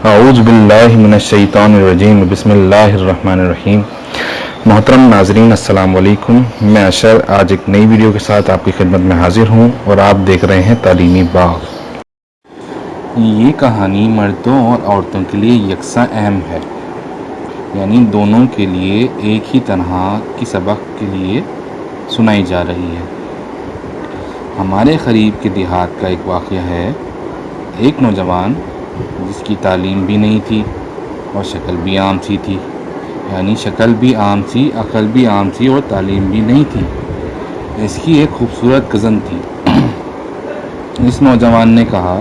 اعوذ باللہ من الشیطان الرجیم بسم اللہ الرحمن الرحیم۔ محترم ناظرین السلام علیکم، میں اشر آج ایک نئی ویڈیو کے ساتھ آپ کی خدمت میں حاضر ہوں اور آپ دیکھ رہے ہیں تعلیمی باغ۔ یہ کہانی مردوں اور عورتوں کے لیے یکساں اہم ہے، یعنی دونوں کے لیے ایک ہی طرح کی سبق کے لیے سنائی جا رہی ہے۔ ہمارے قریب کے دیہات کا ایک واقعہ ہے۔ ایک نوجوان جس کی تعلیم بھی نہیں تھی اور شکل بھی عام سی تھی، یعنی شکل بھی عام سی، عقل بھی عام سی اور تعلیم بھی نہیں تھی۔ اس کی ایک خوبصورت کزن تھی۔ اس نوجوان نے کہا،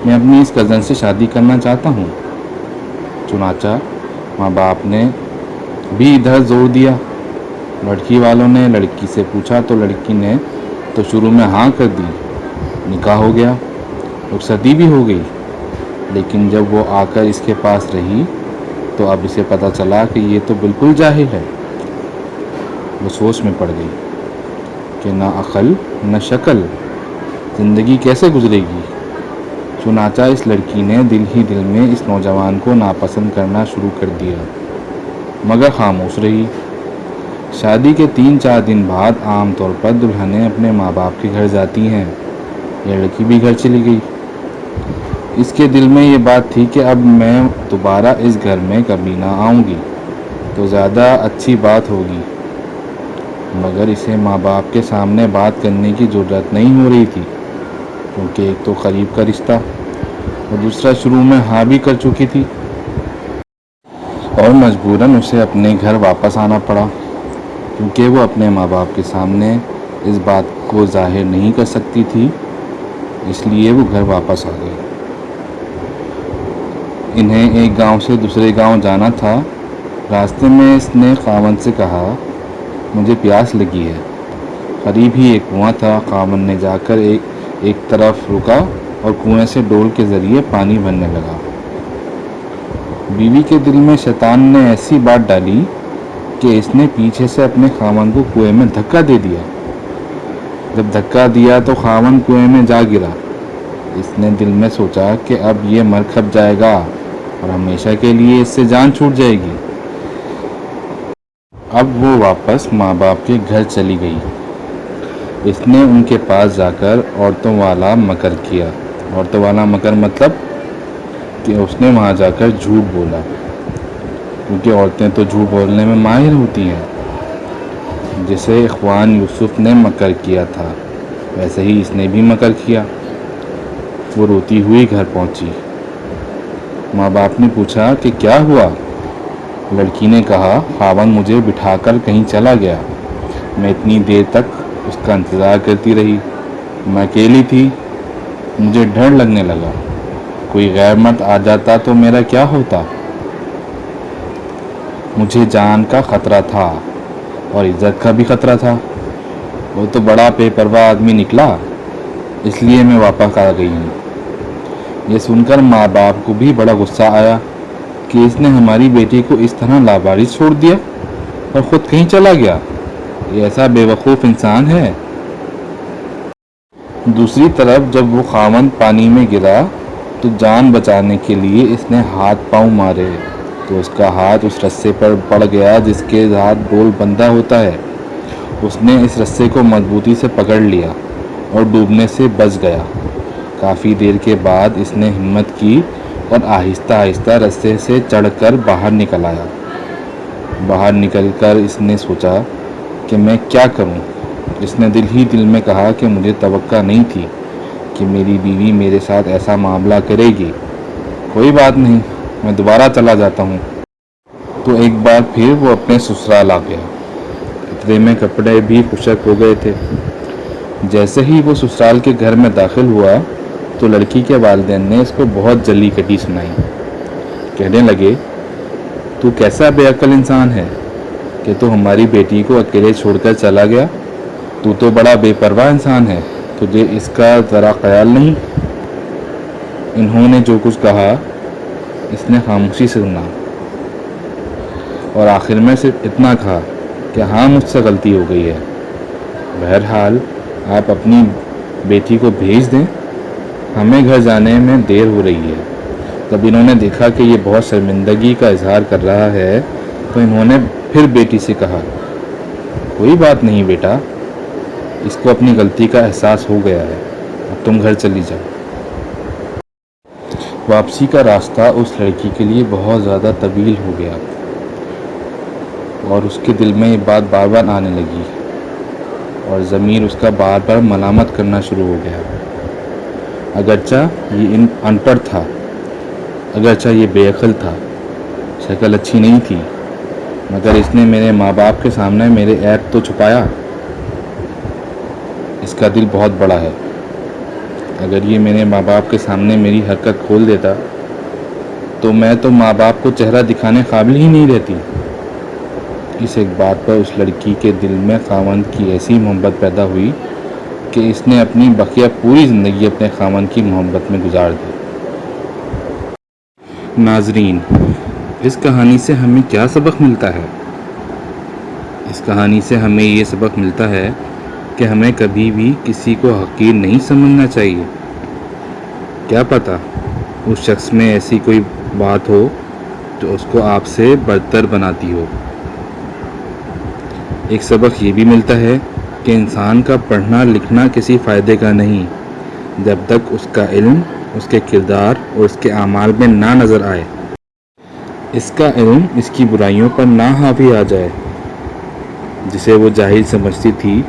میں اپنی اس کزن سے شادی کرنا چاہتا ہوں۔ چنانچہ ماں باپ نے بھی ادھر زور دیا۔ لڑکی والوں نے لڑکی سے پوچھا تو لڑکی نے تو شروع میں ہاں کر دی۔ نکاح ہو گیا، رخصتی بھی ہو گئی، لیکن جب وہ آ کر اس کے پاس رہی تو اب اسے پتہ چلا کہ یہ تو بالکل جاہل ہے۔ وہ سوچ میں پڑ گئی کہ نہ عقل نہ شکل، زندگی کیسے گزرے گی۔ چنانچہ اس لڑکی نے دل ہی دل میں اس نوجوان کو ناپسند کرنا شروع کر دیا، مگر خاموش رہی۔ شادی کے 3-4 دن بعد عام طور پر دلہنیں اپنے ماں باپ کے گھر جاتی ہیں۔ یہ لڑکی بھی گھر چلی گئی۔ اس کے دل میں یہ بات تھی کہ اب میں دوبارہ اس گھر میں کبھی نہ آؤں گی تو زیادہ اچھی بات ہوگی، مگر اسے ماں باپ کے سامنے بات کرنے کی جرأت نہیں ہو رہی تھی، کیونکہ ایک تو قریب کا رشتہ اور دوسرا شروع میں ہاں بھی کر چکی تھی، اور مجبوراً اسے اپنے گھر واپس آنا پڑا، کیونکہ وہ اپنے ماں باپ کے سامنے اس بات کو ظاہر نہیں کر سکتی تھی، اس لیے وہ گھر واپس آ گئی۔ انہیں ایک گاؤں سے دوسرے گاؤں جانا تھا۔ راستے میں اس نے خاوند سے کہا، مجھے پیاس لگی ہے۔ قریب ہی ایک کنواں تھا۔ خاوند نے جا کر ایک طرف رکا اور کنویں سے ڈول کے ذریعے پانی بھرنے لگا۔ بیوی کے دل میں شیطان نے ایسی بات ڈالی کہ اس نے پیچھے سے اپنے خاوند کو کنویں میں دھکا دے دیا۔ جب دھکا دیا تو خاوند کنویں میں جا گرا۔ اس نے دل میں سوچا کہ اب یہ مر کھپ جائے گا اور ہمیشہ کے لیے اس سے جان چھوٹ جائے گی۔ اب وہ واپس ماں باپ کے گھر چلی گئی۔ اس نے ان کے پاس جا کر عورتوں والا مکر کیا۔ عورتوں والا مکر مطلب کہ اس نے وہاں جا کر جھوٹ بولا، کیونکہ عورتیں تو جھوٹ بولنے میں ماہر ہوتی ہیں۔ جسے اخوان یوسف نے مکر کیا تھا، ویسے ہی اس نے بھی مکر کیا۔ وہ روتی ہوئی گھر پہنچی۔ ماں باپ نے پوچھا کہ کیا ہوا؟ لڑکی نے کہا، خاوند مجھے بٹھا کر کہیں چلا گیا۔ میں اتنی دیر تک اس کا انتظار کرتی رہی۔ میں اکیلی تھی، مجھے ڈر لگنے لگا، کوئی غیر مرد آ جاتا تو میرا کیا ہوتا۔ مجھے جان کا خطرہ تھا اور عزت کا بھی خطرہ تھا۔ وہ تو بڑا بے پرواہ آدمی نکلا، اس لیے میں واپس آ گئی ہوں۔ یہ سن کر ماں باپ کو بھی بڑا غصہ آیا کہ اس نے ہماری بیٹی کو اس طرح لاوارث چھوڑ دیا اور خود کہیں چلا گیا۔ یہ ایسا بے وقوف انسان ہے۔ دوسری طرف جب وہ خاوند پانی میں گرا تو جان بچانے کے لیے اس نے ہاتھ پاؤں مارے تو اس کا ہاتھ اس رسے پر پڑ گیا جس کے ساتھ ڈول بندھا ہوتا ہے۔ اس نے اس رسے کو مضبوطی سے پکڑ لیا اور ڈوبنے سے بچ گیا۔ کافی دیر کے بعد اس نے ہمت کی اور آہستہ آہستہ رسے سے چڑھ کر باہر نکل آیا۔ باہر نکل کر اس نے سوچا کہ میں کیا کروں۔ اس نے دل ہی دل میں کہا کہ مجھے توقع نہیں تھی کہ میری بیوی میرے ساتھ ایسا معاملہ کرے گی۔ کوئی بات نہیں، میں دوبارہ چلا جاتا ہوں۔ تو ایک بار پھر وہ اپنے سسرال آ گیا۔ اتنے میں کپڑے بھی خشک ہو گئے تھے۔ جیسے ہی وہ سسرال کے گھر میں داخل ہوا تو لڑکی کے والدین نے اس کو بہت جلی کٹی سنائی۔ کہنے لگے، تو کیسا بے عقل انسان ہے کہ تو ہماری بیٹی کو اکیلے چھوڑ کر چلا گیا۔ تو تو بڑا بے پرواہ انسان ہے، تجھے اس کا ذرا خیال نہیں۔ انہوں نے جو کچھ کہا اس نے خاموشی سے سنا اور آخر میں صرف اتنا کہا کہ ہاں، مجھ سے غلطی ہو گئی ہے۔ بہرحال آپ اپنی بیٹی کو بھیج دیں، ہمیں گھر جانے میں دیر ہو رہی ہے۔ جب انہوں نے دیکھا کہ یہ بہت شرمندگی کا اظہار کر رہا ہے تو انہوں نے پھر بیٹی سے کہا، کوئی بات نہیں بیٹا، اس کو اپنی غلطی کا احساس ہو گیا ہے، اب تم گھر چلی جاؤ۔ واپسی کا راستہ اس لڑکی کے لیے بہت زیادہ طویل ہو گیا اور اس کے دل میں یہ بات بار بار آنے لگی اور ضمیر اس کا بار بار ملامت کرنا شروع ہو گیا۔ اگرچہ یہ ان پڑھ تھا، اگرچہ یہ بے عقل تھا، شکل اچھی نہیں تھی، مگر اس نے میرے ماں باپ کے سامنے میرے عیب تو چھپایا۔ اس کا دل بہت بڑا ہے، اگر یہ میرے ماں باپ کے سامنے میری حرکت کھول دیتا تو میں تو ماں باپ کو چہرہ دکھانے قابل ہی نہیں رہتی۔ اس ایک بات پر اس لڑکی کے دل میں خاوند کی ایسی محبت پیدا ہوئی کہ اس نے اپنی بقیہ پوری زندگی اپنے خاوند کی محبت میں گزار دی۔ ناظرین، اس کہانی سے ہمیں کیا سبق ملتا ہے؟ اس کہانی سے ہمیں یہ سبق ملتا ہے کہ ہمیں کبھی بھی کسی کو حقیر نہیں سمجھنا چاہیے۔ کیا پتہ اس شخص میں ایسی کوئی بات ہو جو اس کو آپ سے برتر بناتی ہو۔ ایک سبق یہ بھی ملتا ہے کہ انسان کا پڑھنا لکھنا کسی فائدے کا نہیں جب تک اس کا علم اس کے کردار اور اس کے اعمال میں نہ نظر آئے۔ اس کا علم اس کی برائیوں پر نہ حاوی آ جائے۔ جسے وہ جاہل سمجھتی تھی،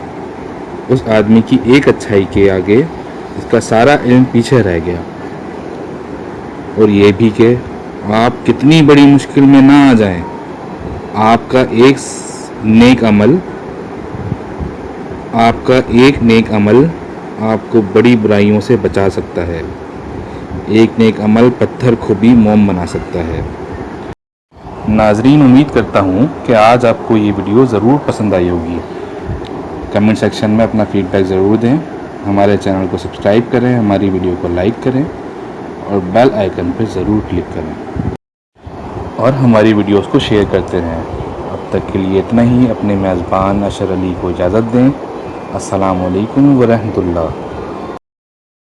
اس آدمی کی ایک اچھائی کے آگے اس کا سارا علم پیچھے رہ گیا۔ اور یہ بھی کہ آپ کتنی بڑی مشکل میں نہ آ جائیں، آپ کا ایک نیک عمل آپ کو بڑی برائیوں سے بچا سکتا ہے۔ ایک نیک عمل پتھر کو بھی موم بنا سکتا ہے۔ ناظرین، امید کرتا ہوں کہ آج آپ کو یہ ویڈیو ضرور پسند آئی ہوگی۔ کمنٹ سیکشن میں اپنا فیڈ بیک ضرور دیں، ہمارے چینل کو سبسکرائب کریں، ہماری ویڈیو کو لائک کریں اور بیل آئیکن پر ضرور کلک کریں اور ہماری ویڈیوز کو شیئر کرتے رہیں۔ اب تک کے لیے اتنا ہی۔ اپنے میزبان اشر علی کو اجازت دیں۔ السلام علیکم ورحمۃ اللہ۔